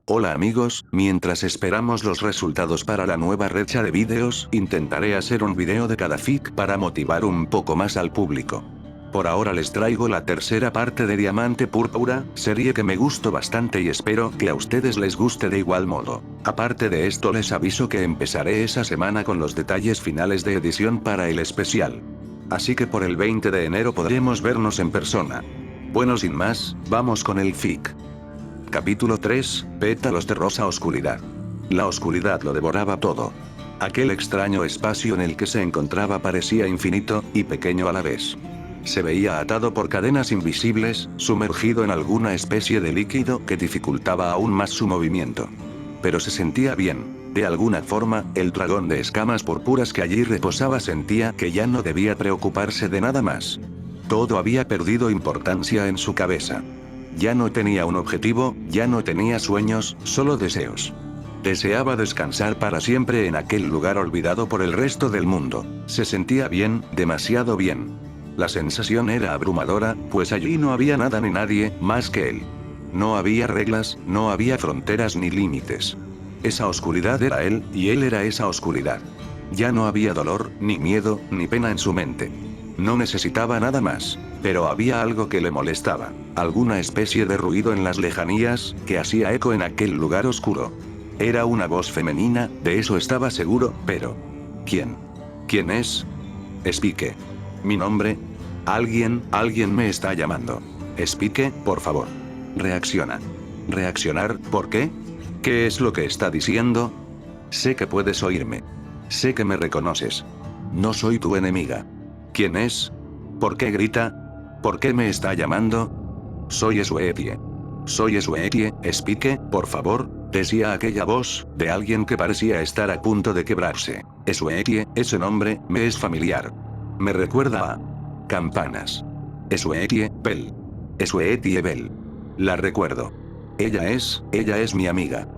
Hola amigos, mientras esperamos los resultados para la nueva recha de vídeos, intentaré hacer un video de cada fic para motivar un poco más al público. Por ahora les traigo la tercera parte de Diamante Púrpura, serie que me gustó bastante y espero que a ustedes les guste de igual modo. Aparte de esto les aviso que empezaré esa semana con los detalles finales de edición para el especial. Así que por el 20 de enero podremos vernos en persona. Bueno, sin más, vamos con el fic. Capítulo 3, Pétalos de rosa oscuridad. La oscuridad lo devoraba todo. Aquel extraño espacio en el que se encontraba parecía infinito, y pequeño a la vez. Se veía atado por cadenas invisibles, sumergido en alguna especie de líquido que dificultaba aún más su movimiento. Pero se sentía bien. De alguna forma, el dragón de escamas purpuras que allí reposaba sentía que ya no debía preocuparse de nada más. Todo había perdido importancia en su cabeza. Ya no tenía un objetivo, ya no tenía sueños, solo deseos. Deseaba descansar para siempre en aquel lugar olvidado por el resto del mundo. Se sentía bien, demasiado bien. La sensación era abrumadora, pues allí no había nada ni nadie, más que él. No había reglas, no había fronteras ni límites. Esa oscuridad era él, y él era esa oscuridad. Ya no había dolor, ni miedo, ni pena en su mente. No necesitaba nada más. Pero había algo que le molestaba, alguna especie de ruido en las lejanías, que hacía eco en aquel lugar oscuro. Era una voz femenina, de eso estaba seguro, pero... ¿quién? ¿Quién es? Spike. ¿Mi nombre? Alguien me está llamando. Spike, por favor. Reacciona. ¿Reaccionar? ¿Por qué? ¿Qué es lo que está diciendo? Sé que puedes oírme. Sé que me reconoces. No soy tu enemiga. ¿Quién es? ¿Por qué grita? ¿Por qué me está llamando? Soy Sweetie. Soy Sweetie, Spike, por favor, decía aquella voz, de alguien que parecía estar a punto de quebrarse. Sweetie, ese nombre, me es familiar. Me recuerda a... campanas. Sweetie Bell. Sweetie Bell. La recuerdo. Ella es mi amiga.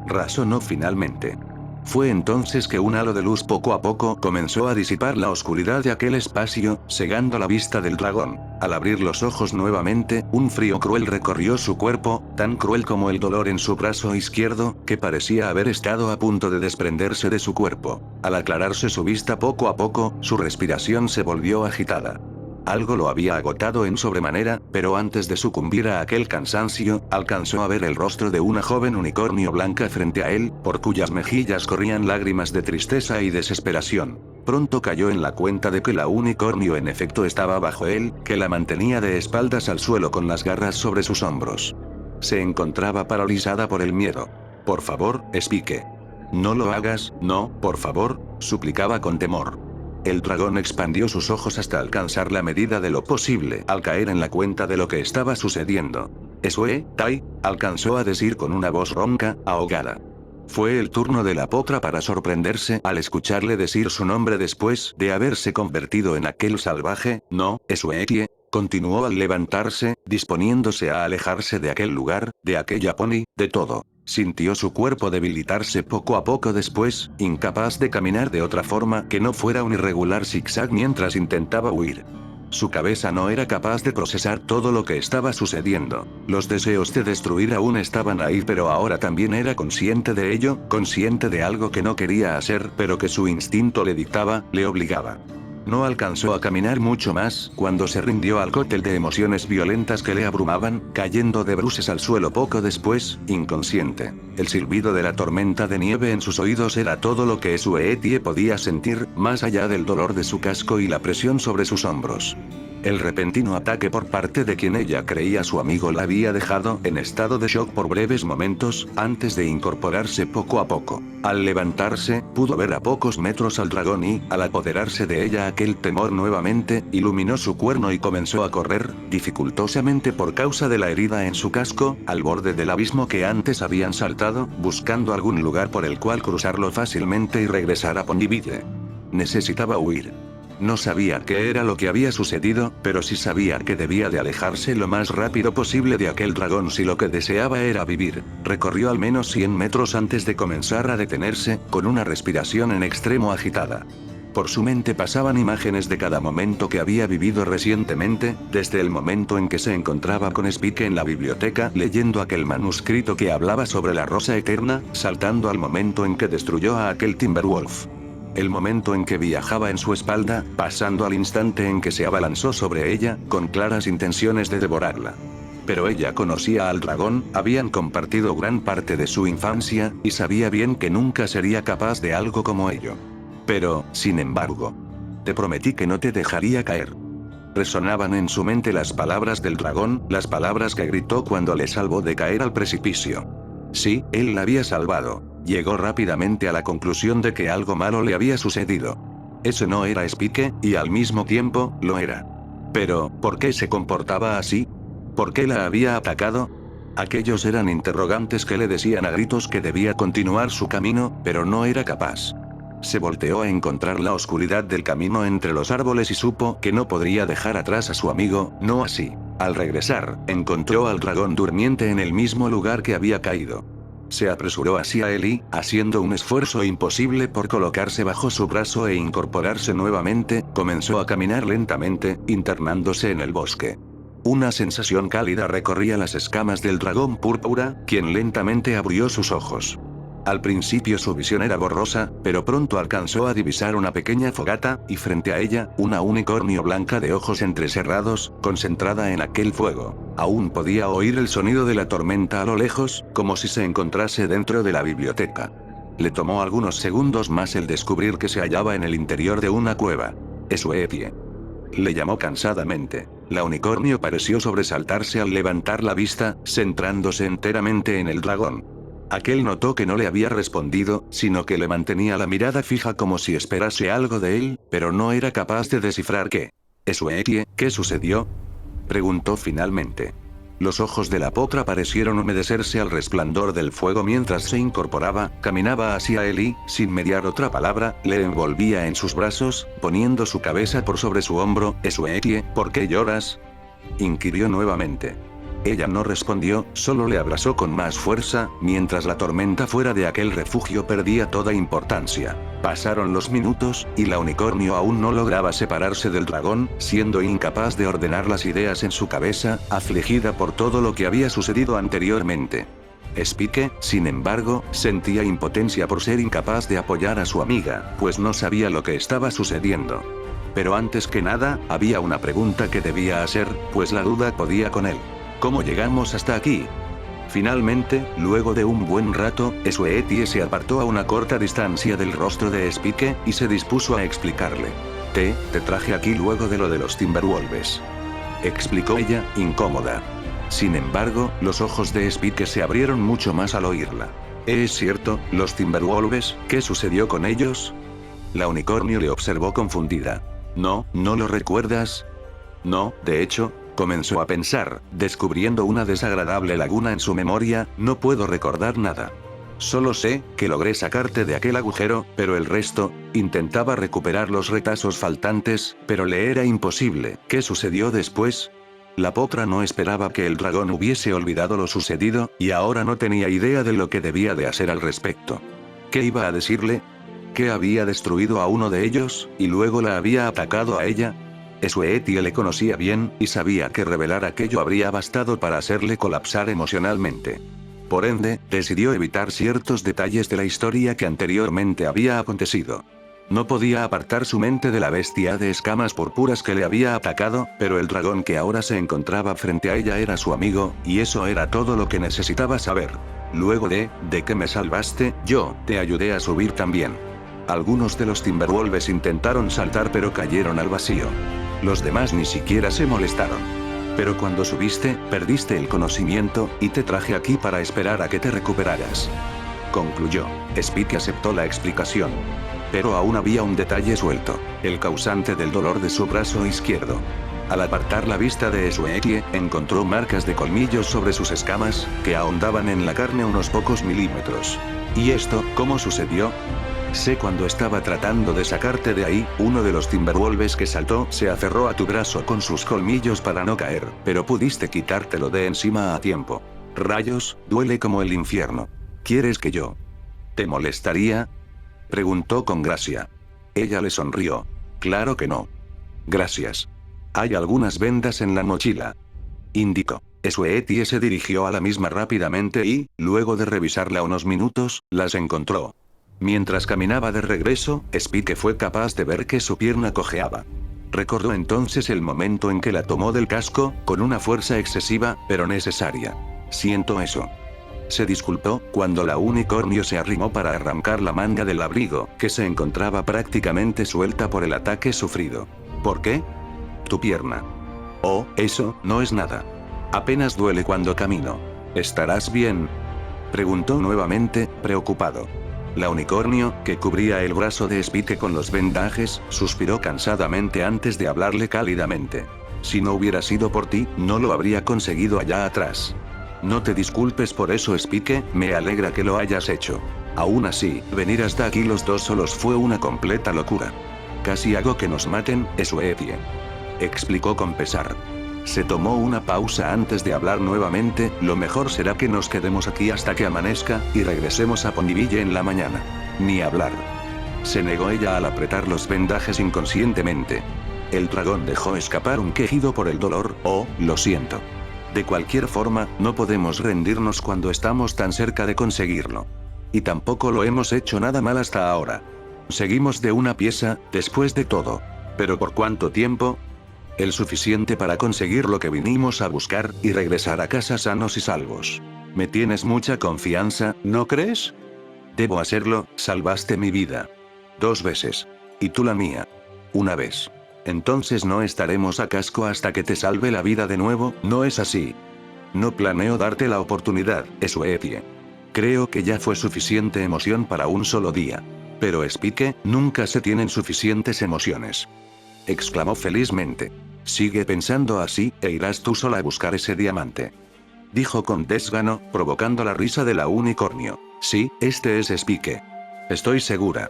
Razonó finalmente. Fue entonces que un halo de luz poco a poco comenzó a disipar la oscuridad de aquel espacio, cegando la vista del dragón. Al abrir los ojos nuevamente, un frío cruel recorrió su cuerpo, tan cruel como el dolor en su brazo izquierdo, que parecía haber estado a punto de desprenderse de su cuerpo. Al aclararse su vista poco a poco, su respiración se volvió agitada. Algo lo había agotado en sobremanera, pero antes de sucumbir a aquel cansancio, alcanzó a ver el rostro de una joven unicornio blanca frente a él, por cuyas mejillas corrían lágrimas de tristeza y desesperación. Pronto cayó en la cuenta de que la unicornio en efecto estaba bajo él, que la mantenía de espaldas al suelo con las garras sobre sus hombros. Se encontraba paralizada por el miedo. Por favor, Spike. No lo hagas, no, por favor, suplicaba con temor. El dragón expandió sus ojos hasta alcanzar la medida de lo posible al caer en la cuenta de lo que estaba sucediendo. Tai, alcanzó a decir con una voz ronca, ahogada. Fue el turno de la potra para sorprenderse al escucharle decir su nombre después de haberse convertido en aquel salvaje. No, Sweetie, continuó al levantarse, disponiéndose a alejarse de aquel lugar, de aquella pony, de todo. Sintió su cuerpo debilitarse poco a poco después, incapaz de caminar de otra forma que no fuera un irregular zigzag mientras intentaba huir. Su cabeza no era capaz de procesar todo lo que estaba sucediendo. Los deseos de destruir aún estaban ahí, pero ahora también era consciente de ello, consciente de algo que no quería hacer, pero que su instinto le dictaba, le obligaba. No alcanzó a caminar mucho más, cuando se rindió al cóctel de emociones violentas que le abrumaban, cayendo de bruces al suelo poco después, inconsciente. El silbido de la tormenta de nieve en sus oídos era todo lo que Sweetie podía sentir, más allá del dolor de su casco y la presión sobre sus hombros. El repentino ataque por parte de quien ella creía su amigo la había dejado en estado de shock por breves momentos, antes de incorporarse poco a poco. Al levantarse, pudo ver a pocos metros al dragón y, al apoderarse de ella aquel temor nuevamente, iluminó su cuerno y comenzó a correr, dificultosamente por causa de la herida en su casco, al borde del abismo que antes habían saltado, buscando algún lugar por el cual cruzarlo fácilmente y regresar a Ponyville. Necesitaba huir. No sabía qué era lo que había sucedido, pero sí sabía que debía de alejarse lo más rápido posible de aquel dragón si lo que deseaba era vivir. Recorrió al menos 100 metros antes de comenzar a detenerse, con una respiración en extremo agitada. Por su mente pasaban imágenes de cada momento que había vivido recientemente, desde el momento en que se encontraba con Spike en la biblioteca leyendo aquel manuscrito que hablaba sobre la Rosa Eterna, saltando al momento en que destruyó a aquel Timberwolf. El momento en que viajaba en su espalda, pasando al instante en que se abalanzó sobre ella, con claras intenciones de devorarla. Pero ella conocía al dragón, habían compartido gran parte de su infancia, y sabía bien que nunca sería capaz de algo como ello. Pero, sin embargo, te prometí que no te dejaría caer. Resonaban en su mente las palabras del dragón, las palabras que gritó cuando le salvó de caer al precipicio. Sí, él la había salvado. Llegó rápidamente a la conclusión de que algo malo le había sucedido. Ese no era Spike, y al mismo tiempo, lo era. Pero, ¿por qué se comportaba así? ¿Por qué la había atacado? Aquellos eran interrogantes que le decían a gritos que debía continuar su camino, pero no era capaz. Se volteó a encontrar la oscuridad del camino entre los árboles y supo que no podría dejar atrás a su amigo, no así. Al regresar, encontró al dragón durmiente en el mismo lugar que había caído. Se apresuró hacia él y, haciendo un esfuerzo imposible por colocarse bajo su brazo e incorporarse nuevamente, comenzó a caminar lentamente, internándose en el bosque. Una sensación cálida recorría las escamas del dragón púrpura, quien lentamente abrió sus ojos. Al principio su visión era borrosa, pero pronto alcanzó a divisar una pequeña fogata, y frente a ella, una unicornio blanca de ojos entrecerrados, concentrada en aquel fuego. Aún podía oír el sonido de la tormenta a lo lejos, como si se encontrase dentro de la biblioteca. Le tomó algunos segundos más el descubrir que se hallaba en el interior de una cueva. Esuetie. Le llamó cansadamente. La unicornio pareció sobresaltarse al levantar la vista, centrándose enteramente en el dragón. Aquel notó que no le había respondido, sino que le mantenía la mirada fija como si esperase algo de él, pero no era capaz de descifrar qué. «Esuetie, ¿qué sucedió?», preguntó finalmente. Los ojos de la potra parecieron humedecerse al resplandor del fuego mientras se incorporaba, caminaba hacia él y, sin mediar otra palabra, le envolvía en sus brazos, poniendo su cabeza por sobre su hombro. «Esuetie, ¿por qué lloras?», inquirió nuevamente. Ella no respondió, solo le abrazó con más fuerza, mientras la tormenta fuera de aquel refugio perdía toda importancia. Pasaron los minutos, y la unicornio aún no lograba separarse del dragón, siendo incapaz de ordenar las ideas en su cabeza, afligida por todo lo que había sucedido anteriormente. Spike, sin embargo, sentía impotencia por ser incapaz de apoyar a su amiga, pues no sabía lo que estaba sucediendo. Pero antes que nada, había una pregunta que debía hacer, pues la duda podía con él. ¿Cómo llegamos hasta aquí? Finalmente, luego de un buen rato, Esuetie se apartó a una corta distancia del rostro de Spike, y se dispuso a explicarle. Te traje aquí luego de lo de los Timberwolves», explicó ella, incómoda. Sin embargo, los ojos de Spike se abrieron mucho más al oírla. «¿Es cierto, los Timberwolves? ¿Qué sucedió con ellos?». La unicornio le observó confundida. «¿No lo recuerdas?». «No, de hecho», comenzó a pensar, descubriendo una desagradable laguna en su memoria, «no puedo recordar nada. Solo sé que logré sacarte de aquel agujero, pero el resto». Intentaba recuperar los retazos faltantes, pero le era imposible. ¿Qué sucedió después? La potra no esperaba que el dragón hubiese olvidado lo sucedido, y ahora no tenía idea de lo que debía de hacer al respecto. ¿Qué iba a decirle? ¿Que había destruido a uno de ellos, y luego la había atacado a ella? Esuetie le conocía bien, y sabía que revelar aquello habría bastado para hacerle colapsar emocionalmente. Por ende, decidió evitar ciertos detalles de la historia que anteriormente había acontecido. No podía apartar su mente de la bestia de escamas púrpuras que le había atacado, pero el dragón que ahora se encontraba frente a ella era su amigo, y eso era todo lo que necesitaba saber. «Luego de que me salvaste, yo te ayudé a subir también». Algunos de los Timberwolves intentaron saltar pero cayeron al vacío. Los demás ni siquiera se molestaron. «Pero cuando subiste, perdiste el conocimiento, y te traje aquí para esperar a que te recuperaras», concluyó. Spike aceptó la explicación. Pero aún había un detalle suelto, el causante del dolor de su brazo izquierdo. Al apartar la vista de Esuetie, encontró marcas de colmillos sobre sus escamas, que ahondaban en la carne unos pocos milímetros. «¿Y esto, cómo sucedió?». «Sé cuando estaba tratando de sacarte de ahí, uno de los Timberwolves que saltó se aferró a tu brazo con sus colmillos para no caer, pero pudiste quitártelo de encima a tiempo. Rayos, duele como el infierno. ¿Quieres que yo te molestaría?», preguntó con gracia. Ella le sonrió. Claro que no. Gracias. Hay algunas vendas en la mochila. Indicó. Sweetie se dirigió a la misma rápidamente y, luego de revisarla unos minutos, las encontró. Mientras caminaba de regreso, Spike fue capaz de ver que su pierna cojeaba. Recordó entonces el momento en que la tomó del casco, con una fuerza excesiva, pero necesaria. Siento eso. Se disculpó, cuando la unicornio se arrimó para arrancar la manga del abrigo, que se encontraba prácticamente suelta por el ataque sufrido. ¿Por qué? Tu pierna. Oh, eso, no es nada. Apenas duele cuando camino. ¿Estarás bien? Preguntó nuevamente, preocupado. La unicornio, que cubría el brazo de Spike con los vendajes, suspiró cansadamente antes de hablarle cálidamente. Si no hubiera sido por ti, no lo habría conseguido allá atrás. No te disculpes por eso, Spike, me alegra que lo hayas hecho. Aún así, venir hasta aquí los dos solos fue una completa locura. Casi hago que nos maten, Sweetie. Explicó con pesar. Se tomó una pausa antes de hablar nuevamente, lo mejor será que nos quedemos aquí hasta que amanezca, y regresemos a Ponyville en la mañana. Ni hablar. Se negó ella al apretar los vendajes inconscientemente. El dragón dejó escapar un quejido por el dolor. Oh, lo siento. De cualquier forma, no podemos rendirnos cuando estamos tan cerca de conseguirlo. Y tampoco lo hemos hecho nada mal hasta ahora. Seguimos de una pieza, después de todo. ¿Pero por cuánto tiempo? El suficiente para conseguir lo que vinimos a buscar, y regresar a casa sanos y salvos. Me tienes mucha confianza, ¿no crees? Debo hacerlo, salvaste mi vida. 2 veces. Y tú la mía. 1 vez. Entonces no estaremos a casco hasta que te salve la vida de nuevo, ¿no es así? No planeo darte la oportunidad, Sweetie. Creo que ya fue suficiente emoción para un solo día. Pero Spike, nunca se tienen suficientes emociones. Exclamó felizmente. Sigue pensando así, e irás tú sola a buscar ese diamante. Dijo con desgano, provocando la risa de la unicornio. Sí, este es Spike. Estoy segura.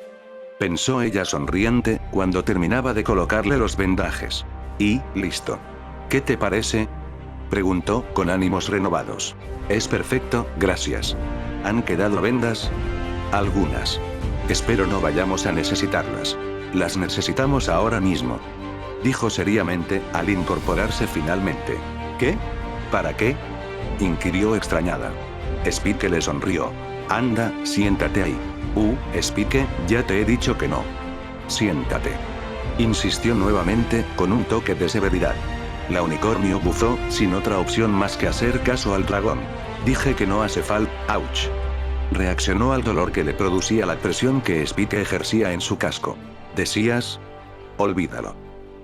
Pensó ella sonriente, cuando terminaba de colocarle los vendajes. Y, listo. ¿Qué te parece? Preguntó, con ánimos renovados. Es perfecto, gracias. ¿Han quedado vendas? Algunas. Espero no vayamos a necesitarlas. Las necesitamos ahora mismo. Dijo seriamente, al incorporarse finalmente. ¿Qué? ¿Para qué? Inquirió extrañada. Spike le sonrió. Anda, siéntate ahí. Spike, ya te he dicho que no. Siéntate. Insistió nuevamente, con un toque de severidad. La unicornio bufó, sin otra opción más que hacer caso al dragón. Dije que no hace falta. Ouch. Reaccionó al dolor que le producía la presión que Spike ejercía en su casco. ¿Decías? Olvídalo.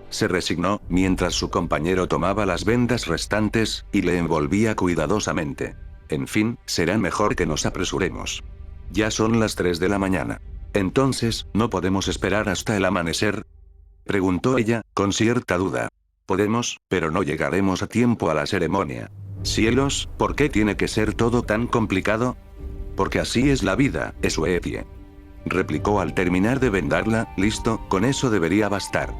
Se resignó, mientras su compañero tomaba las vendas restantes, y le envolvía cuidadosamente. En fin, será mejor que nos apresuremos. Ya son las 3 de la mañana. Entonces, ¿no podemos esperar hasta el amanecer? Preguntó ella, con cierta duda. Podemos, pero no llegaremos a tiempo a la ceremonia. Cielos, ¿por qué tiene que ser todo tan complicado? Porque así es la vida, Sweetie. Replicó al terminar de vendarla. Listo, con eso debería bastar.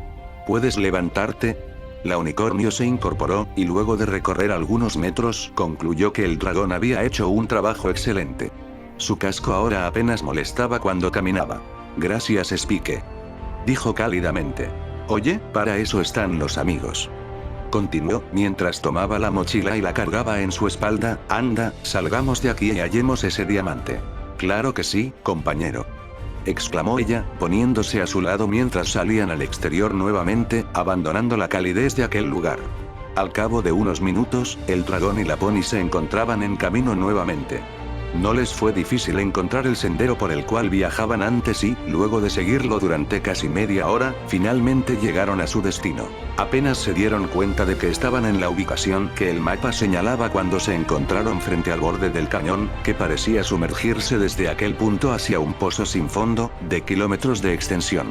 ¿Puedes levantarte? La unicornio se incorporó, y luego de recorrer algunos metros, concluyó que el dragón había hecho un trabajo excelente. Su casco ahora apenas molestaba cuando caminaba. Gracias, Spike. Dijo cálidamente. Oye, para eso están los amigos. Continuó, mientras tomaba la mochila y la cargaba en su espalda. Anda, salgamos de aquí y hallemos ese diamante. Claro que sí, compañero. Exclamó ella, poniéndose a su lado mientras salían al exterior nuevamente, abandonando la calidez de aquel lugar. Al cabo de unos minutos, el dragón y la pony se encontraban en camino nuevamente. No les fue difícil encontrar el sendero por el cual viajaban antes y, luego de seguirlo durante casi media hora, finalmente llegaron a su destino. Apenas se dieron cuenta de que estaban en la ubicación que el mapa señalaba cuando se encontraron frente al borde del cañón, que parecía sumergirse desde aquel punto hacia un pozo sin fondo, de kilómetros de extensión.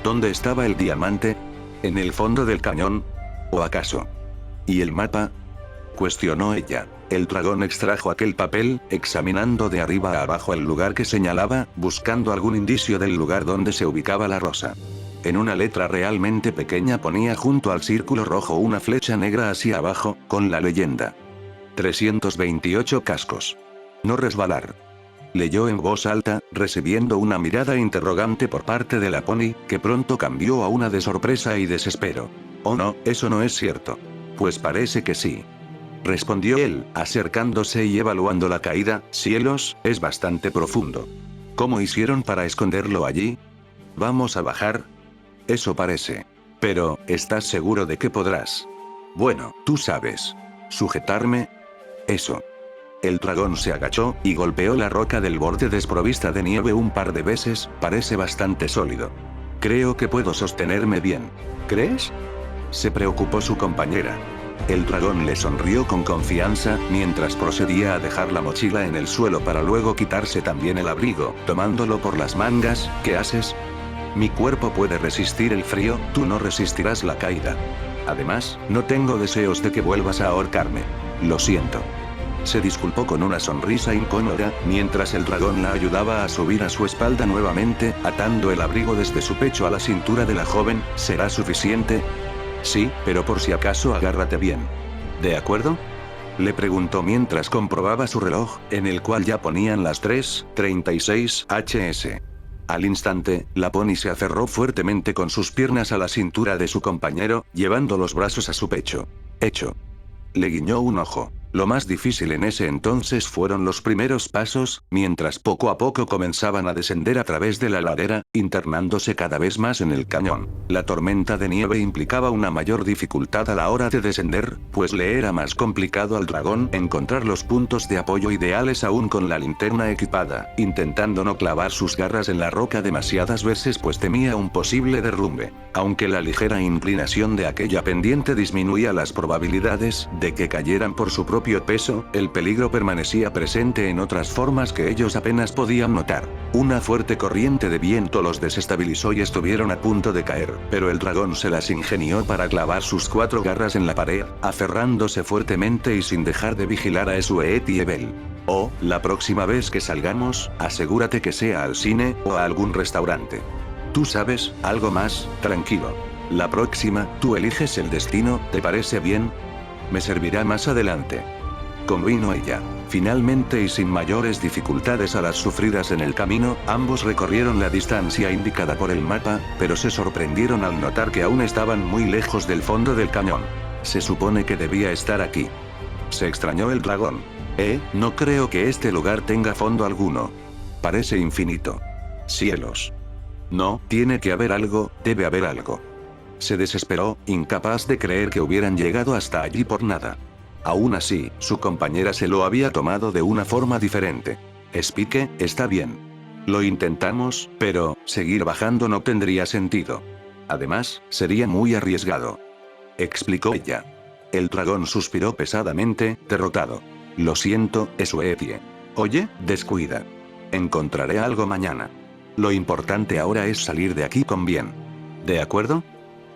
¿Dónde estaba el diamante? ¿En el fondo del cañón? ¿O acaso? ¿Y el mapa? Cuestionó ella. El dragón extrajo aquel papel, examinando de arriba a abajo el lugar que señalaba, buscando algún indicio del lugar donde se ubicaba la rosa. En una letra realmente pequeña ponía junto al círculo rojo una flecha negra hacia abajo, con la leyenda. 328 cascos. No resbalar. leyó en voz alta, recibiendo una mirada interrogante por parte de la pony, que pronto cambió a una de sorpresa y desespero. Oh no, eso no es cierto. Pues parece que sí. Respondió él, acercándose y evaluando la caída. Cielos, es bastante profundo. ¿Cómo hicieron para esconderlo allí? ¿Vamos a bajar? Eso parece. Pero, ¿estás seguro de que podrás? Bueno, tú sabes. ¿Sujetarme? Eso. El dragón se agachó, y golpeó la roca del borde desprovista de nieve un par de veces. Parece bastante sólido. Creo que puedo sostenerme bien. ¿Crees? Se preocupó su compañera. El dragón le sonrió con confianza, mientras procedía a dejar la mochila en el suelo para luego quitarse también el abrigo, tomándolo por las mangas. ¿Qué haces? Mi cuerpo puede resistir el frío, tú no resistirás la caída. Además, no tengo deseos de que vuelvas a ahorcarme. Lo siento. Se disculpó con una sonrisa incómoda, mientras el dragón la ayudaba a subir a su espalda nuevamente, atando el abrigo desde su pecho a la cintura de la joven. ¿Será suficiente? Sí, pero por si acaso agárrate bien. ¿De acuerdo? Le preguntó mientras comprobaba su reloj, en el cual ya ponían las 3:36 HS. Al instante, la pony se aferró fuertemente con sus piernas a la cintura de su compañero, llevando los brazos a su pecho. Hecho. Le guiñó un ojo. Lo más difícil en ese entonces fueron los primeros pasos, mientras poco a poco comenzaban a descender a través de la ladera, internándose cada vez más en el cañón. La tormenta de nieve implicaba una mayor dificultad a la hora de descender, pues le era más complicado al dragón encontrar los puntos de apoyo ideales aún con la linterna equipada, intentando no clavar sus garras en la roca demasiadas veces pues temía un posible derrumbe. Aunque la ligera inclinación de aquella pendiente disminuía las probabilidades de que cayeran por su propio peso, el peligro permanecía presente en otras formas que ellos apenas podían notar. Una fuerte corriente de viento los desestabilizó y estuvieron a punto de caer, pero el dragón se las ingenió para clavar sus 4 garras en la pared, aferrándose fuertemente y sin dejar de vigilar a Esuet y Ebel. Oh, la próxima vez que salgamos, asegúrate que sea al cine o a algún restaurante. Tú sabes, algo más, tranquilo. La próxima, tú eliges el destino, ¿te parece bien? Me servirá más adelante. Convino ella. Finalmente y sin mayores dificultades a las sufridas en el camino, ambos recorrieron la distancia indicada por el mapa, pero se sorprendieron al notar que aún estaban muy lejos del fondo del cañón. Se supone que debía estar aquí. Se extrañó el dragón. No creo que este lugar tenga fondo alguno. Parece infinito. Cielos. No, tiene que haber algo, debe haber algo. Se desesperó, incapaz de creer que hubieran llegado hasta allí por nada. Aún así, su compañera se lo había tomado de una forma diferente. Spike, está bien. Lo intentamos, pero, seguir bajando no tendría sentido. Además, sería muy arriesgado. Explicó ella. El dragón suspiró pesadamente, derrotado. Lo siento, Esuetie. Oye, descuida. Encontraré algo mañana. Lo importante ahora es salir de aquí con bien. ¿De acuerdo?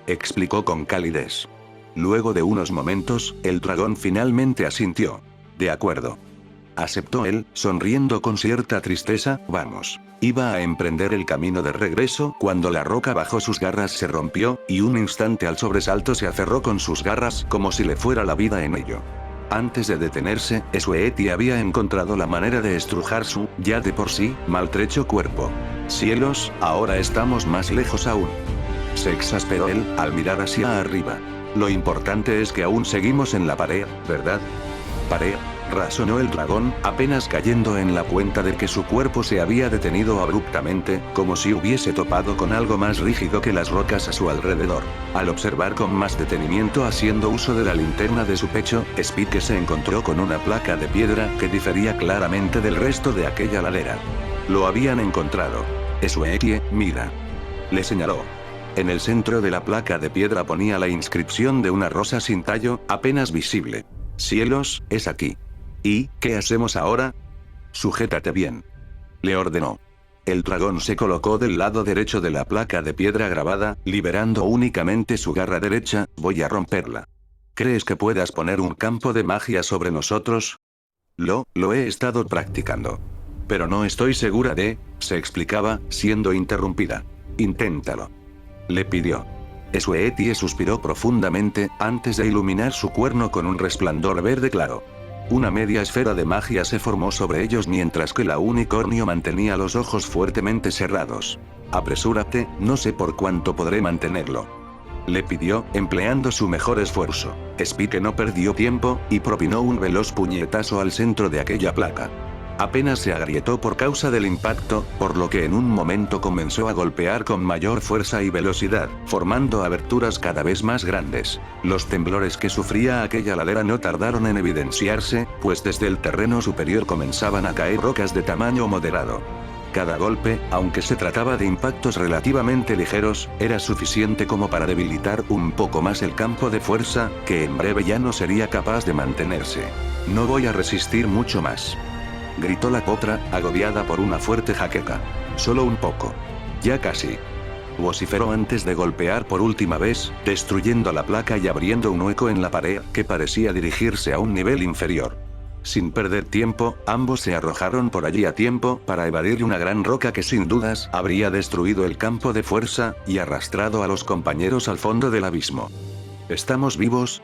Explicó con calidez. Luego de unos momentos, el dragón finalmente asintió. De acuerdo. Aceptó él, sonriendo con cierta tristeza. Vamos. Iba a emprender el camino de regreso cuando la roca bajo sus garras se rompió, y un instante al sobresalto se aferró con sus garras como si le fuera la vida en ello. Antes de detenerse, Esueti había encontrado la manera de estrujar su, ya de por sí, maltrecho cuerpo. Cielos, ahora estamos más lejos aún. Se exasperó él, al mirar hacia arriba. Lo importante es que aún seguimos en la pared, ¿verdad? Pared, razonó el dragón, apenas cayendo en la cuenta de que su cuerpo se había detenido abruptamente, como si hubiese topado con algo más rígido que las rocas a su alrededor. Al observar con más detenimiento haciendo uso de la linterna de su pecho, Spike se encontró con una placa de piedra que difería claramente del resto de aquella ladera. Lo habían encontrado. Esuetie, mira. Le señaló. En el centro de la placa de piedra ponía la inscripción de una rosa sin tallo, apenas visible. Cielos, es aquí. ¿Y qué hacemos ahora? Sujétate bien. Le ordenó. El dragón se colocó del lado derecho de la placa de piedra grabada, liberando únicamente su garra derecha. Voy a romperla. ¿Crees que puedas poner un campo de magia sobre nosotros? Lo he estado practicando. Pero no estoy segura de, se explicaba, siendo interrumpida. Inténtalo. Le pidió. Esuetie suspiró profundamente, antes de iluminar su cuerno con un resplandor verde claro. Una media esfera de magia se formó sobre ellos mientras que la unicornio mantenía los ojos fuertemente cerrados. Apresúrate, no sé por cuánto podré mantenerlo. Le pidió, empleando su mejor esfuerzo. Spike no perdió tiempo, y propinó un veloz puñetazo al centro de aquella placa. Apenas se agrietó por causa del impacto, por lo que en un momento comenzó a golpear con mayor fuerza y velocidad, formando aberturas cada vez más grandes. Los temblores que sufría aquella ladera no tardaron en evidenciarse, pues desde el terreno superior comenzaban a caer rocas de tamaño moderado. Cada golpe, aunque se trataba de impactos relativamente ligeros, era suficiente como para debilitar un poco más el campo de fuerza, que en breve ya no sería capaz de mantenerse. No voy a resistir mucho más. Gritó la potra, agobiada por una fuerte jaqueca. Solo un poco. Ya casi. Vociferó antes de golpear por última vez, destruyendo la placa y abriendo un hueco en la pared que parecía dirigirse a un nivel inferior. Sin perder tiempo, ambos se arrojaron por allí a tiempo para evadir una gran roca que sin dudas habría destruido el campo de fuerza y arrastrado a los compañeros al fondo del abismo. ¿Estamos vivos?,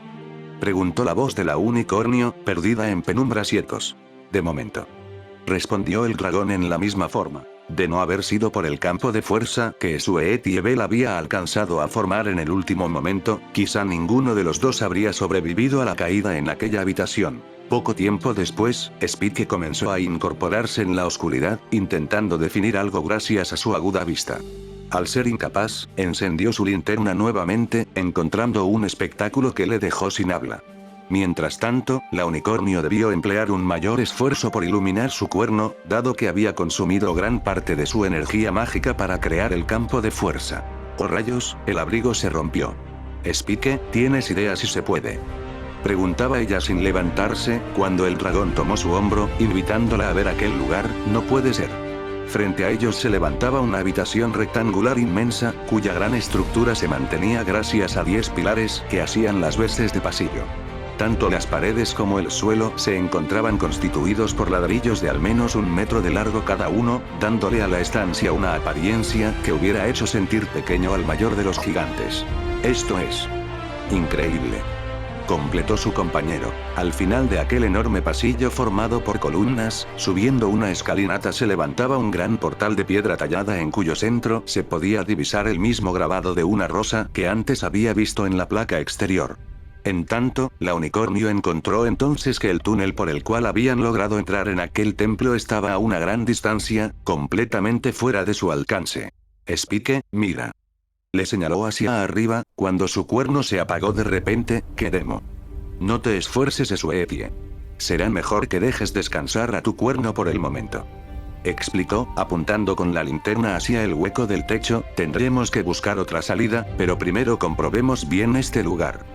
preguntó la voz de la unicornio, perdida en penumbras y ecos. De momento. Respondió el dragón en la misma forma. De no haber sido por el campo de fuerza que Suetiebel había alcanzado a formar en el último momento, quizá ninguno de los dos habría sobrevivido a la caída en aquella habitación. Poco tiempo después, Spike comenzó a incorporarse en la oscuridad, intentando definir algo gracias a su aguda vista. Al ser incapaz, encendió su linterna nuevamente, encontrando un espectáculo que le dejó sin habla. Mientras tanto, la unicornio debió emplear un mayor esfuerzo por iluminar su cuerno, dado que había consumido gran parte de su energía mágica para crear el campo de fuerza. ¡Oh rayos!, el abrigo se rompió. Spike, ¿tienes idea si se puede?, preguntaba ella sin levantarse, cuando el dragón tomó su hombro, invitándola a ver aquel lugar. No puede ser. Frente a ellos se levantaba una habitación rectangular inmensa, cuya gran estructura se mantenía gracias a 10 pilares que hacían las veces de pasillo. Tanto las paredes como el suelo se encontraban constituidos por ladrillos de al menos 1 metro de largo cada uno, dándole a la estancia una apariencia que hubiera hecho sentir pequeño al mayor de los gigantes. Esto es increíble, completó su compañero. Al final de aquel enorme pasillo formado por columnas, subiendo una escalinata se levantaba un gran portal de piedra tallada en cuyo centro se podía divisar el mismo grabado de una rosa que antes había visto en la placa exterior. En tanto, la unicornio encontró entonces que el túnel por el cual habían logrado entrar en aquel templo estaba a una gran distancia, completamente fuera de su alcance. Spike, mira. Le señaló hacia arriba, cuando su cuerno se apagó de repente. ¿Qué demo? No te esfuerces, Suetie. Será mejor que dejes descansar a tu cuerno por el momento. Explicó, apuntando con la linterna hacia el hueco del techo. Tendremos que buscar otra salida, pero primero comprobemos bien este lugar,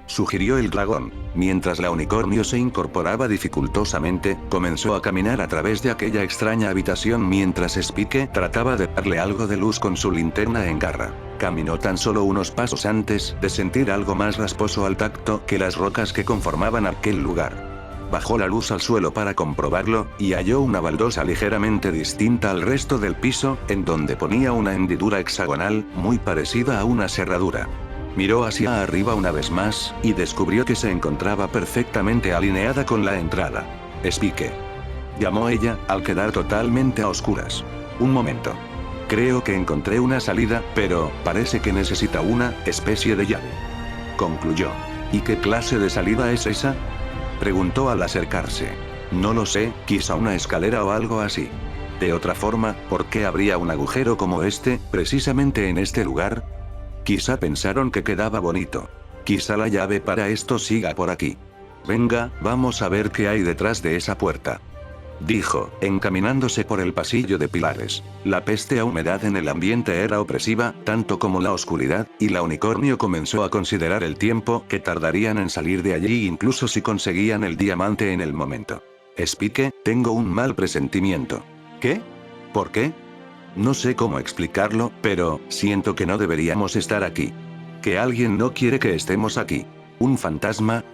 sugirió el dragón. Mientras la unicornio se incorporaba dificultosamente, comenzó a caminar a través de aquella extraña habitación mientras Spike trataba de darle algo de luz con su linterna en garra. Caminó tan solo unos pasos antes de sentir algo más rasposo al tacto que las rocas que conformaban aquel lugar. Bajó la luz al suelo para comprobarlo, y halló una baldosa ligeramente distinta al resto del piso, en donde ponía una hendidura hexagonal, muy parecida a una cerradura. Miró hacia arriba una vez más, y descubrió que se encontraba perfectamente alineada con la entrada. Spike, llamó ella, al quedar totalmente a oscuras. Un momento. Creo que encontré una salida, pero parece que necesita una especie de llave, concluyó. ¿Y qué clase de salida es esa?, preguntó al acercarse. No lo sé, quizá una escalera o algo así. De otra forma, ¿por qué habría un agujero como este, precisamente en este lugar? Quizá pensaron que quedaba bonito. Quizá la llave para esto siga por aquí. Venga, vamos a ver qué hay detrás de esa puerta, dijo, encaminándose por el pasillo de pilares. La peste humedad en el ambiente era opresiva, tanto como la oscuridad, y la unicornio comenzó a considerar el tiempo que tardarían en salir de allí incluso si conseguían el diamante en el momento. Spike, tengo un mal presentimiento. ¿Qué? ¿Por qué? No sé cómo explicarlo, pero siento que no deberíamos estar aquí. Que alguien no quiere que estemos aquí. ¿Un fantasma?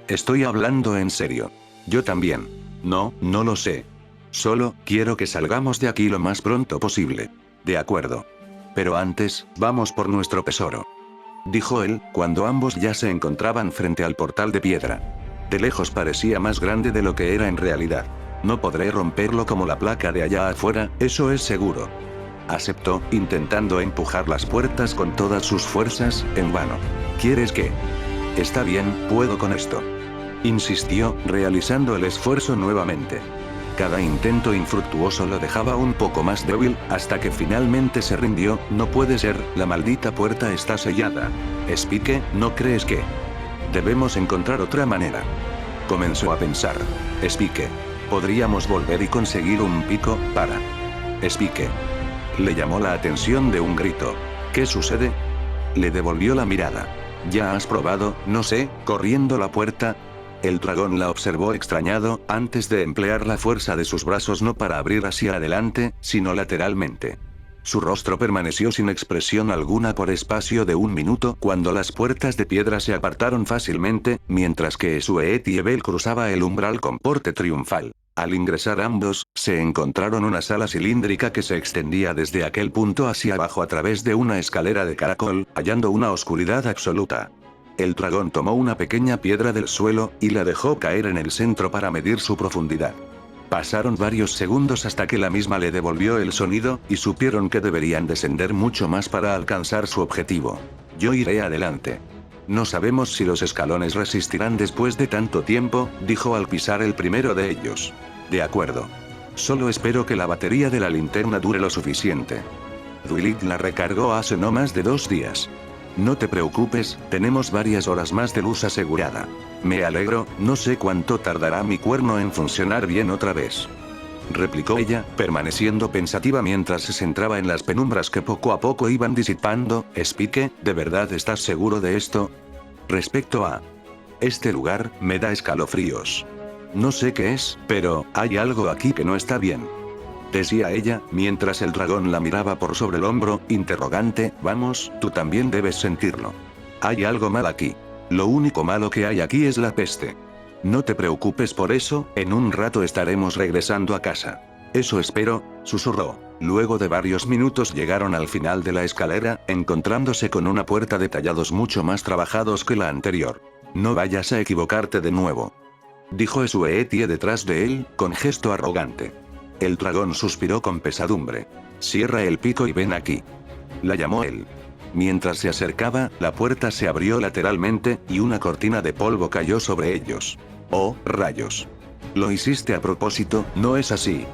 Estoy hablando en serio. Yo también. No, no lo sé. Solo quiero que salgamos de aquí lo más pronto posible. De acuerdo. Pero antes, vamos por nuestro tesoro, dijo él, cuando ambos ya se encontraban frente al portal de piedra. De lejos parecía más grande de lo que era en realidad. No podré romperlo como la placa de allá afuera, eso es seguro. Aceptó, intentando empujar las puertas con todas sus fuerzas, en vano. ¿Quieres qué? Está bien, puedo con esto. Insistió, realizando el esfuerzo nuevamente. Cada intento infructuoso lo dejaba un poco más débil, hasta que finalmente se rindió. No puede ser, la maldita puerta está sellada. Spike, ¿no crees que? Debemos encontrar otra manera. Comenzó a pensar. Spike. Podríamos volver y conseguir un pico, para. Spike. Le llamó la atención de un grito. ¿Qué sucede? Le devolvió la mirada. ¿Ya has probado, no sé, corriendo la puerta? El dragón la observó extrañado, antes de emplear la fuerza de sus brazos no para abrir hacia adelante, sino lateralmente. Su rostro permaneció sin expresión alguna por espacio de un minuto cuando las puertas de piedra se apartaron fácilmente, mientras que Sweet y Ebel cruzaba el umbral con porte triunfal. Al ingresar ambos, se encontraron una sala cilíndrica que se extendía desde aquel punto hacia abajo a través de una escalera de caracol, hallando una oscuridad absoluta. El dragón tomó una pequeña piedra del suelo, y la dejó caer en el centro para medir su profundidad. Pasaron varios segundos hasta que la misma le devolvió el sonido, y supieron que deberían descender mucho más para alcanzar su objetivo. Yo iré adelante. No sabemos si los escalones resistirán después de tanto tiempo, dijo al pisar el primero de ellos. De acuerdo. Solo espero que la batería de la linterna dure lo suficiente. Dwilit la recargó hace no más de 2 días. No te preocupes, tenemos varias horas más de luz asegurada. Me alegro, no sé cuánto tardará mi cuerno en funcionar bien otra vez. Replicó ella, permaneciendo pensativa mientras se centraba en las penumbras que poco a poco iban disipando. Spike, ¿de verdad estás seguro de esto? Respecto a este lugar, me da escalofríos. No sé qué es, pero hay algo aquí que no está bien. Decía ella, mientras el dragón la miraba por sobre el hombro, interrogante. Vamos, tú también debes sentirlo. Hay algo mal aquí. Lo único malo que hay aquí es la peste. No te preocupes por eso, en un rato estaremos regresando a casa. Eso espero, susurró. Luego de varios minutos llegaron al final de la escalera, encontrándose con una puerta de tallados mucho más trabajados que la anterior. No vayas a equivocarte de nuevo. Dijo Sweetie detrás de él, con gesto arrogante. El dragón suspiró con pesadumbre. Cierra el pico y ven aquí. La llamó él. Mientras se acercaba, la puerta se abrió lateralmente, y una cortina de polvo cayó sobre ellos. ¡Oh, rayos! Lo hiciste a propósito, ¿no es así?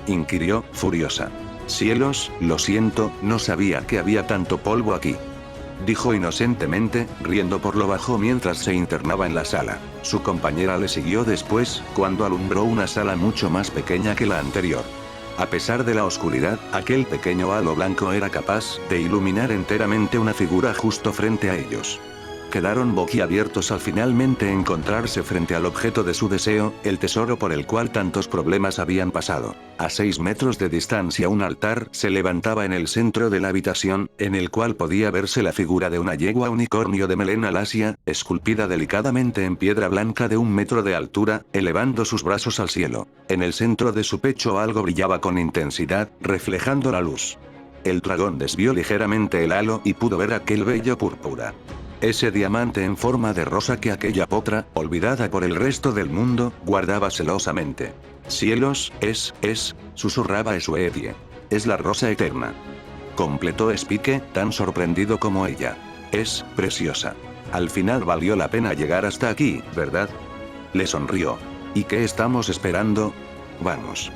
Inquirió, furiosa. Cielos, lo siento, no sabía que había tanto polvo aquí. Dijo inocentemente, riendo por lo bajo mientras se internaba en la sala. Su compañera le siguió después, cuando alumbró una sala mucho más pequeña que la anterior. A pesar de la oscuridad, aquel pequeño halo blanco era capaz de iluminar enteramente una figura justo frente a ellos. Quedaron boquiabiertos al finalmente encontrarse frente al objeto de su deseo, el tesoro por el cual tantos problemas habían pasado. A 6 metros de distancia un altar se levantaba en el centro de la habitación, en el cual podía verse la figura de una yegua unicornio de melena lacia, esculpida delicadamente en piedra blanca de 1 metro de altura, elevando sus brazos al cielo. En el centro de su pecho algo brillaba con intensidad, reflejando la luz. El dragón desvió ligeramente el halo y pudo ver aquel vello púrpura. Ese diamante en forma de rosa que aquella potra, olvidada por el resto del mundo, guardaba celosamente. Cielos, susurraba Sweetie. Es la rosa eterna. Completó Spike, tan sorprendido como ella. Es preciosa. Al final valió la pena llegar hasta aquí, ¿verdad? Le sonrió. ¿Y qué estamos esperando? Vamos.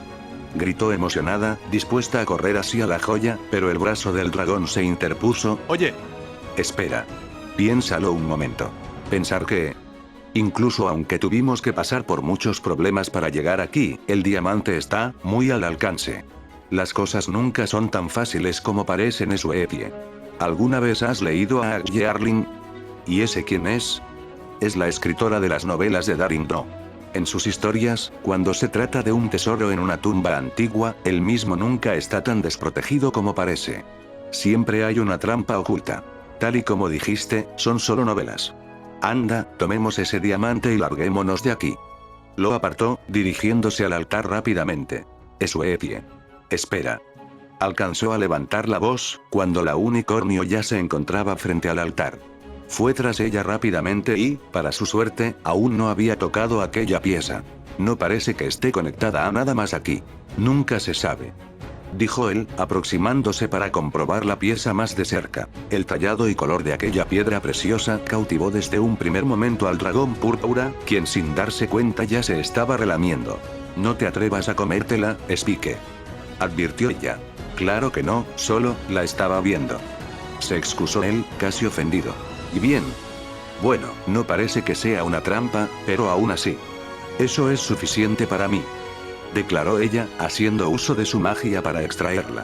Gritó emocionada, dispuesta a correr hacia la joya, pero el brazo del dragón se interpuso. Oye. Espera. Piénsalo un momento. Pensar que... incluso aunque tuvimos que pasar por muchos problemas para llegar aquí, el diamante está muy al alcance. Las cosas nunca son tan fáciles como parecen, Sweetie. ¿Alguna vez has leído a Aggie Arling? ¿Y ese quién es? Es la escritora de las novelas de Daring Do. En sus historias, cuando se trata de un tesoro en una tumba antigua, el mismo nunca está tan desprotegido como parece. Siempre hay una trampa oculta. Tal y como dijiste, son solo novelas. Anda, tomemos ese diamante y larguémonos de aquí. Lo apartó, dirigiéndose al altar rápidamente. Sweetie. Espera. Alcanzó a levantar la voz, cuando la unicornio ya se encontraba frente al altar. Fue tras ella rápidamente y, para su suerte, aún no había tocado aquella pieza. No parece que esté conectada a nada más aquí. Nunca se sabe, dijo él, aproximándose para comprobar la pieza más de cerca. El tallado y color de aquella piedra preciosa cautivó desde un primer momento al dragón púrpura, quien sin darse cuenta ya se estaba relamiendo. No te atrevas a comértela, Spike, advirtió ella. Claro que no, solo la estaba viendo, se excusó él, casi ofendido. Y bien. Bueno, no parece que sea una trampa, pero aún así. Eso es suficiente para mí, declaró ella, haciendo uso de su magia para extraerla.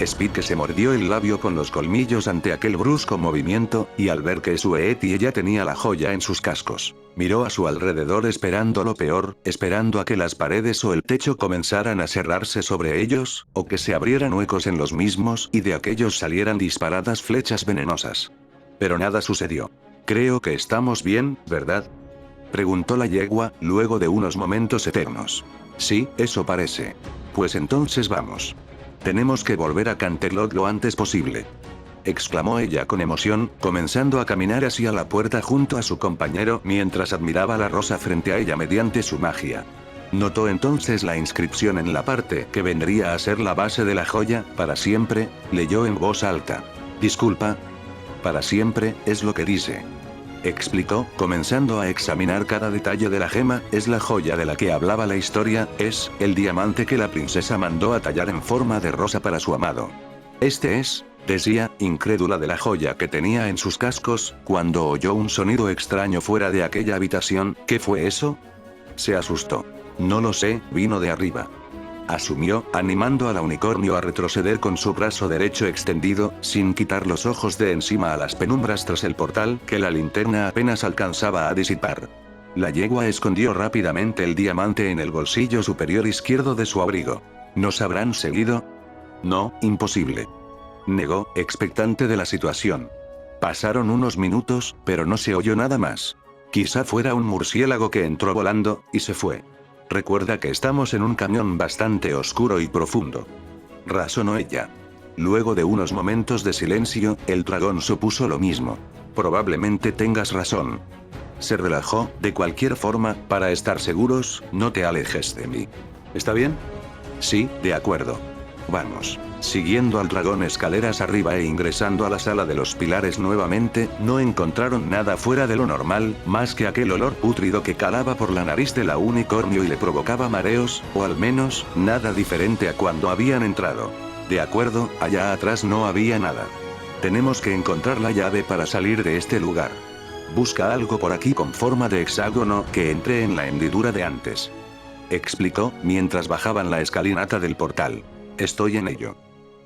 Spike se mordió el labio con los colmillos ante aquel brusco movimiento, y al ver que su Etie ya tenía la joya en sus cascos, miró a su alrededor esperando lo peor, esperando a que las paredes o el techo comenzaran a cerrarse sobre ellos, o que se abrieran huecos en los mismos y de aquellos salieran disparadas flechas venenosas. Pero nada sucedió. Creo que estamos bien, ¿verdad?, preguntó la yegua, luego de unos momentos eternos. Sí, eso parece. Pues entonces vamos. Tenemos que volver a Canterlot lo antes posible, exclamó ella con emoción, comenzando a caminar hacia la puerta junto a su compañero mientras admiraba la rosa frente a ella mediante su magia. Notó entonces la inscripción en la parte que vendría a ser la base de la joya, para siempre, leyó en voz alta. Disculpa. Para siempre, es lo que dice, explicó, comenzando a examinar cada detalle de la gema. Es la joya de la que hablaba la historia, es el diamante que la princesa mandó a tallar en forma de rosa para su amado. Este es, decía, incrédula de la joya que tenía en sus cascos, cuando oyó un sonido extraño fuera de aquella habitación. ¿Qué fue eso?, se asustó. No lo sé, vino de arriba, asumió, animando al unicornio a retroceder con su brazo derecho extendido, sin quitar los ojos de encima a las penumbras tras el portal que la linterna apenas alcanzaba a disipar. La yegua escondió rápidamente el diamante en el bolsillo superior izquierdo de su abrigo. ¿Nos habrán seguido? No, imposible, negó, expectante de la situación. Pasaron unos minutos, pero no se oyó nada más. Quizá fuera un murciélago que entró volando y se fue. Recuerda que estamos en un cañón bastante oscuro y profundo, razonó ella. Luego de unos momentos de silencio, el dragón supuso lo mismo. Probablemente tengas razón. Se relajó. De cualquier forma, para estar seguros, no te alejes de mí. ¿Está bien? Sí, de acuerdo. Vamos. Siguiendo al dragón escaleras arriba e ingresando a la sala de los pilares nuevamente, no encontraron nada fuera de lo normal, más que aquel olor pútrido que calaba por la nariz de la unicornio y le provocaba mareos, o al menos, nada diferente a cuando habían entrado. De acuerdo, allá atrás no había nada. Tenemos que encontrar la llave para salir de este lugar. Busca algo por aquí con forma de hexágono que entre en la hendidura de antes, explicó, mientras bajaban la escalinata del portal. Estoy en ello,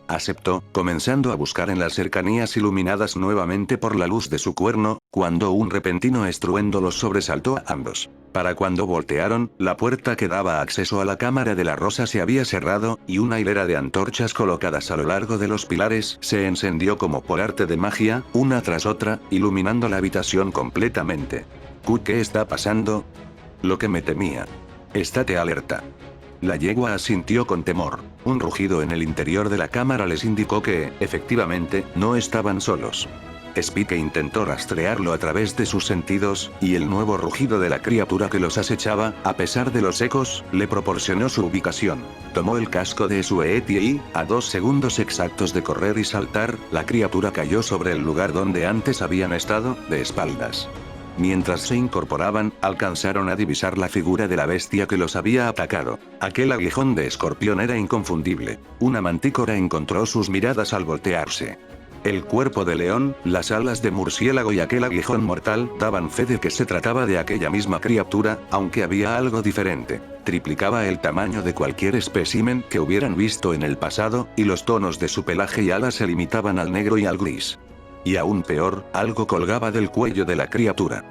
aceptó, comenzando a buscar en las cercanías iluminadas nuevamente por la luz de su cuerno, cuando un repentino estruendo los sobresaltó a ambos. Para cuando voltearon, la puerta que daba acceso a la cámara de la rosa se había cerrado, y una hilera de antorchas colocadas a lo largo de los pilares se encendió como por arte de magia, una tras otra, iluminando la habitación completamente. ¿Qué está pasando? Lo que me temía. Estate alerta. La yegua asintió con temor. Un rugido en el interior de la cámara les indicó que, efectivamente, no estaban solos. Spike intentó rastrearlo a través de sus sentidos, y el nuevo rugido de la criatura que los acechaba, a pesar de los ecos, le proporcionó su ubicación. Tomó el casco de su Etie y, a 2 segundos exactos de correr y saltar, la criatura cayó sobre el lugar donde antes habían estado, de espaldas. Mientras se incorporaban, alcanzaron a divisar la figura de la bestia que los había atacado. Aquel aguijón de escorpión era inconfundible. Una mantícora encontró sus miradas al voltearse. El cuerpo de león, las alas de murciélago y aquel aguijón mortal daban fe de que se trataba de aquella misma criatura, aunque había algo diferente. Triplicaba el tamaño de cualquier espécimen que hubieran visto en el pasado, y los tonos de su pelaje y alas se limitaban al negro y al gris. Y aún peor, algo colgaba del cuello de la criatura.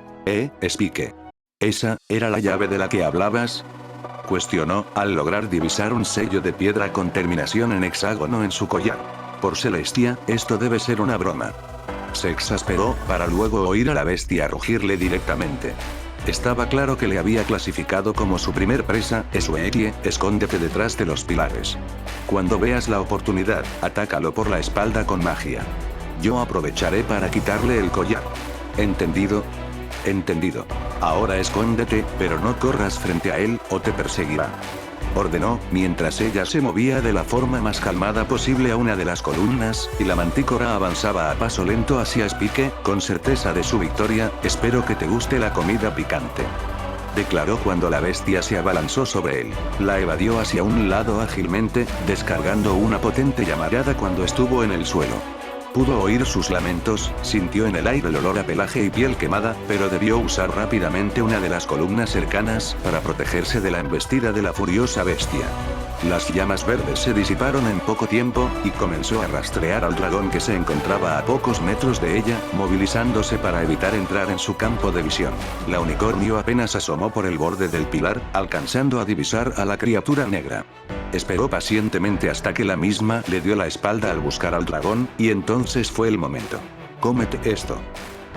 Spike. ¿Esa era la llave de la que hablabas?, cuestionó, al lograr divisar un sello de piedra con terminación en hexágono en su collar. Por Celestia, esto debe ser una broma. Se exasperó, para luego oír a la bestia rugirle directamente. Estaba claro que le había clasificado como su primer presa. Esuetie, escóndete detrás de los pilares. Cuando veas la oportunidad, atácalo por la espalda con magia. Yo aprovecharé para quitarle el collar. ¿Entendido? Entendido. Ahora escóndete, pero no corras frente a él, o te perseguirá. Ordenó, mientras ella se movía de la forma más calmada posible a una de las columnas, y la mantícora avanzaba a paso lento hacia Spike, con certeza de su victoria. Espero que te guste la comida picante, declaró cuando la bestia se abalanzó sobre él. La evadió hacia un lado ágilmente, descargando una potente llamarada cuando estuvo en el suelo. Pudo oír sus lamentos, sintió en el aire el olor a pelaje y piel quemada, pero debió usar rápidamente una de las columnas cercanas para protegerse de la embestida de la furiosa bestia. Las llamas verdes se disiparon en poco tiempo, y comenzó a rastrear al dragón que se encontraba a pocos metros de ella, movilizándose para evitar entrar en su campo de visión. La unicornio apenas asomó por el borde del pilar, alcanzando a divisar a la criatura negra. Esperó pacientemente hasta que la misma le dio la espalda al buscar al dragón, y entonces fue el momento. «Cómete esto»,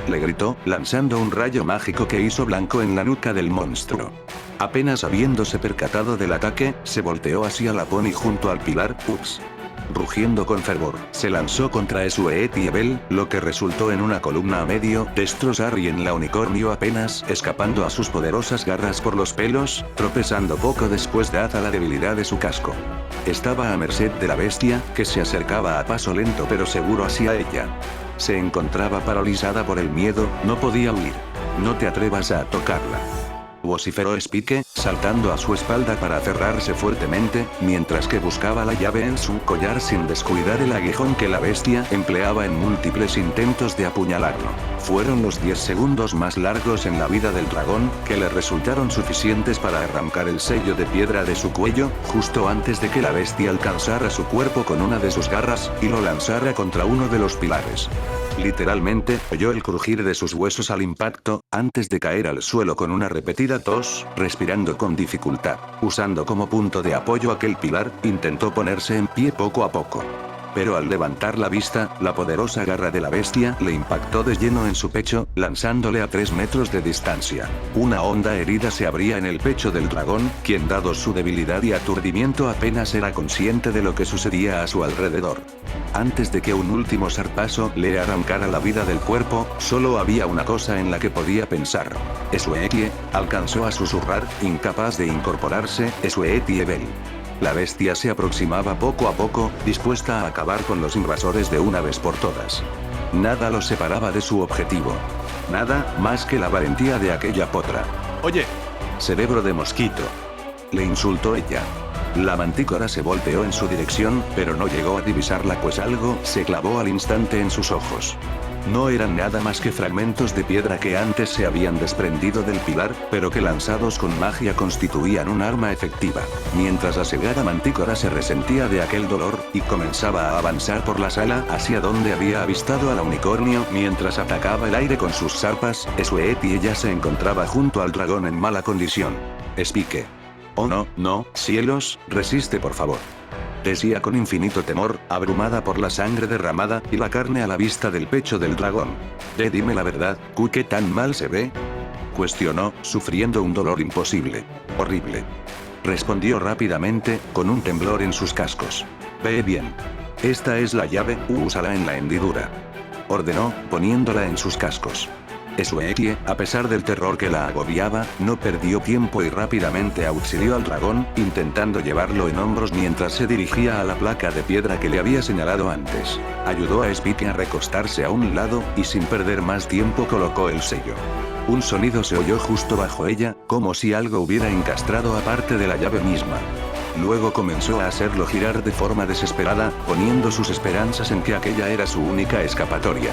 le gritó, lanzando un rayo mágico que hizo blanco en la nuca del monstruo. Apenas habiéndose percatado del ataque, se volteó hacia la pony junto al pilar. «Ups». Rugiendo con fervor, se lanzó contra Sweetiebel, lo que resultó en una columna a medio destrozar y en la unicornio apenas escapando a sus poderosas garras por los pelos, tropezando poco después dada la debilidad de su casco. Estaba a merced de la bestia, que se acercaba a paso lento pero seguro hacia ella. Se encontraba paralizada por el miedo, no podía huir. «No te atrevas a tocarla», vociferó Spike, saltando a su espalda para aferrarse fuertemente, mientras que buscaba la llave en su collar sin descuidar el aguijón que la bestia empleaba en múltiples intentos de apuñalarlo. Fueron los 10 segundos más largos en la vida del dragón, que le resultaron suficientes para arrancar el sello de piedra de su cuello, justo antes de que la bestia alcanzara su cuerpo con una de sus garras, y lo lanzara contra uno de los pilares. Literalmente, oyó el crujir de sus huesos al impacto, antes de caer al suelo con una repetida tos, respirando con dificultad. Usando como punto de apoyo aquel pilar, intentó ponerse en pie poco a poco. Pero al levantar la vista, la poderosa garra de la bestia le impactó de lleno en su pecho, lanzándole a 3 metros de distancia. Una honda herida se abría en el pecho del dragón, quien dado su debilidad y aturdimiento apenas era consciente de lo que sucedía a su alrededor. Antes de que un último zarpazo le arrancara la vida del cuerpo, solo había una cosa en la que podía pensar. «Sweetie», alcanzó a susurrar, incapaz de incorporarse. «Sweetiebel». La bestia se aproximaba poco a poco, dispuesta a acabar con los invasores de una vez por todas. Nada los separaba de su objetivo. Nada más que la valentía de aquella potra. «Oye, cerebro de mosquito», le insultó ella. La mantícora se volteó en su dirección, pero no llegó a divisarla pues algo se clavó al instante en sus ojos. No eran nada más que fragmentos de piedra que antes se habían desprendido del pilar, pero que lanzados con magia constituían un arma efectiva. Mientras la cegada mantícora se resentía de aquel dolor, y comenzaba a avanzar por la sala hacia donde había avistado a la unicornio mientras atacaba el aire con sus zarpas, Sweetie se encontraba junto al dragón en mala condición. «Spike». «Oh no, no, cielos, resiste por favor», decía con infinito temor, abrumada por la sangre derramada y la carne a la vista del pecho del dragón. «Dime la verdad, ¿qué tan mal se ve?», cuestionó, sufriendo un dolor imposible. «Horrible», respondió rápidamente, con un temblor en sus cascos. «Ve bien. Esta es la llave, úsala en la hendidura», ordenó, poniéndola en sus cascos. Sweetie, a pesar del terror que la agobiaba, no perdió tiempo y rápidamente auxilió al dragón, intentando llevarlo en hombros mientras se dirigía a la placa de piedra que le había señalado antes. Ayudó a Spike a recostarse a un lado, y sin perder más tiempo colocó el sello. Un sonido se oyó justo bajo ella, como si algo hubiera encastrado aparte de la llave misma. Luego comenzó a hacerlo girar de forma desesperada, poniendo sus esperanzas en que aquella era su única escapatoria.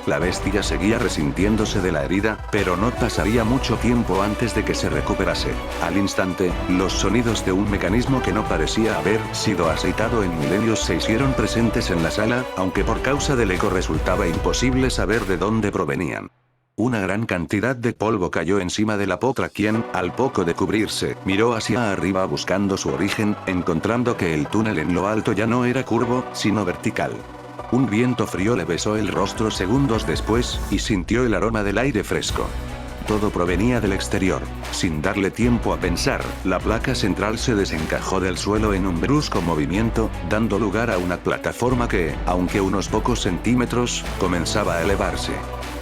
La bestia seguía resintiéndose de la herida, pero no pasaría mucho tiempo antes de que se recuperase. Al instante, los sonidos de un mecanismo que no parecía haber sido aceitado en milenios se hicieron presentes en la sala, aunque por causa del eco resultaba imposible saber de dónde provenían. Una gran cantidad de polvo cayó encima de la potra quien, al poco de cubrirse, miró hacia arriba buscando su origen, encontrando que el túnel en lo alto ya no era curvo, sino vertical. Un viento frío le besó el rostro segundos después, y sintió el aroma del aire fresco. Todo provenía del exterior. Sin darle tiempo a pensar, la placa central se desencajó del suelo en un brusco movimiento, dando lugar a una plataforma que, aunque unos pocos centímetros, comenzaba a elevarse.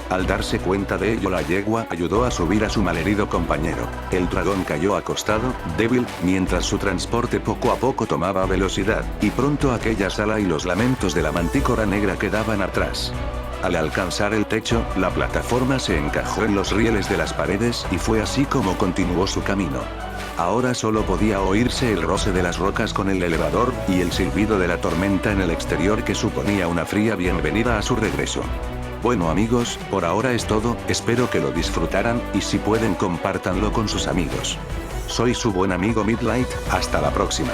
Al darse cuenta de ello, la yegua ayudó a subir a su malherido compañero. El dragón cayó acostado, débil, mientras su transporte poco a poco tomaba velocidad, y pronto aquella sala y los lamentos de la mantícora negra quedaban atrás. Al alcanzar el techo, la plataforma se encajó en los rieles de las paredes y fue así como continuó su camino. Ahora solo podía oírse el roce de las rocas con el elevador, y el silbido de la tormenta en el exterior que suponía una fría bienvenida a su regreso. Bueno amigos, por ahora es todo, espero que lo disfrutaran, y si pueden compártanlo con sus amigos. Soy su buen amigo Midlight, hasta la próxima.